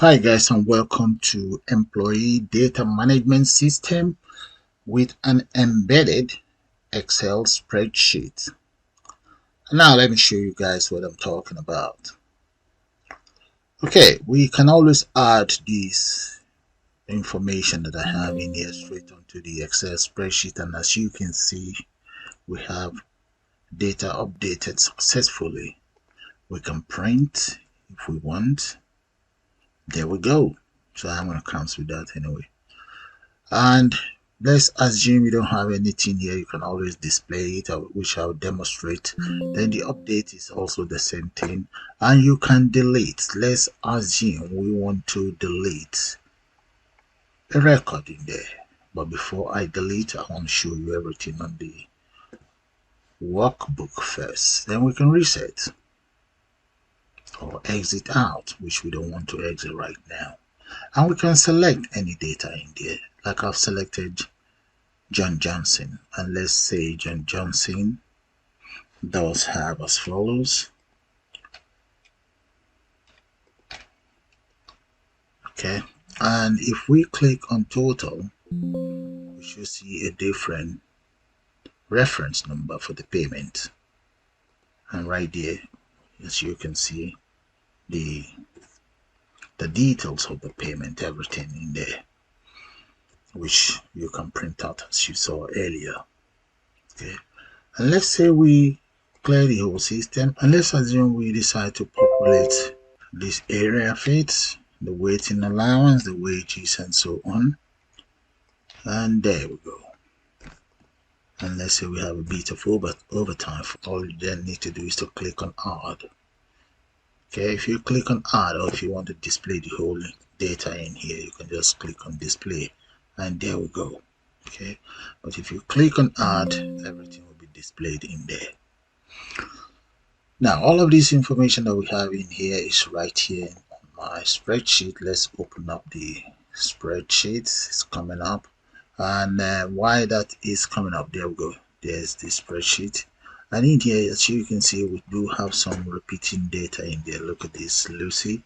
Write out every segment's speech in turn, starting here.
Hi guys, and welcome to Employee Data Management System with an embedded Excel spreadsheet. Now let me show you guys what I'm talking about. Okay, we can always add this information that I have in here straight onto the Excel spreadsheet, and as you can see, we have data updated successfully. We can print if we want. There we go. So I'm going to cancel that anyway. And let's assume you don't have anything here. You can always display it, which I'll demonstrate. Then the update is also the same thing, and you can delete. Let's assume we want to delete a record in there, but before I delete, I want to show you everything on the workbook first. Then we can reset or exit out, which we don't want to exit right now, and we can select any data in there. Like I've selected John Johnson, and let's say John Johnson does have as follows. Okay, and if we click on total, we should see a different reference number for the payment, and right there, as you can see, the details of the payment, everything in there, which you can print out as you saw earlier. Okay, and let's say we clear the whole system, and let's assume we decide to populate this area of it, the waiting allowance, the wages, and so on. And there we go. And let's say we have a bit of overtime. All you then need to do is to click on add. Okay, if you click on add, or if you want to display the whole data in here, you can just click on display, and there we go. Okay, but if you click on add, everything will be displayed in there. Now all of this information that we have in here is right here on my spreadsheet. Let's open up the spreadsheet. It's coming up, and why that is coming up, there we go. There's the spreadsheet, and in here, as you can see, we do have some repeating data in there. Look at this, Lucy,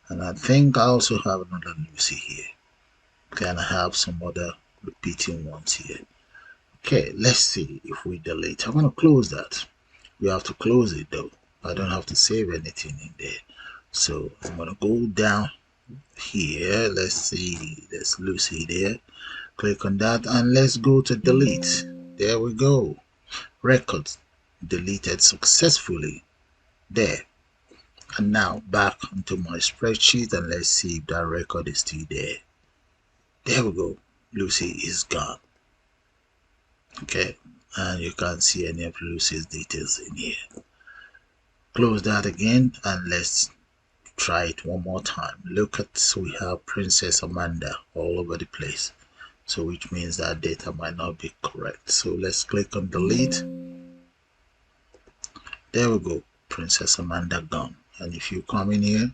and I think I also have another Lucy here. Okay, and I have some other repeating ones here. Okay, let's see if we delete. I'm going to close that. We have to close it though. I don't have to save anything in there. So I'm going to go down here. Let's see, there's Lucy there. Click on that, and let's go to delete. There we go. Records deleted successfully. There. And now back into my spreadsheet, and let's see if that record is still there. There we go. Lucy is gone. Okay, and you can't see any of Lucy's details in here. Close that again, and let's try it one more time. Look at, so we have Princess Amanda all over the place, so which means that data might not be correct. So let's click on delete. There we go, Princess Amanda gone. And if you come in here,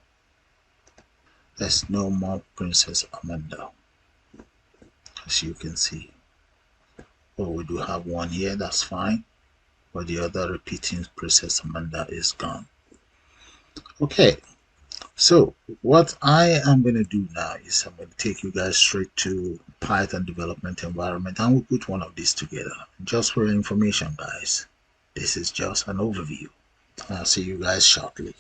there's no more Princess Amanda, as you can see. Oh, we do have one here, that's fine, but the other repeating Princess Amanda is gone. Okay, so what I am going to do now is I'm going to take you guys straight to Python development environment, and we'll put one of these together. Just for your information, guys, this is just an overview. I'll see you guys shortly.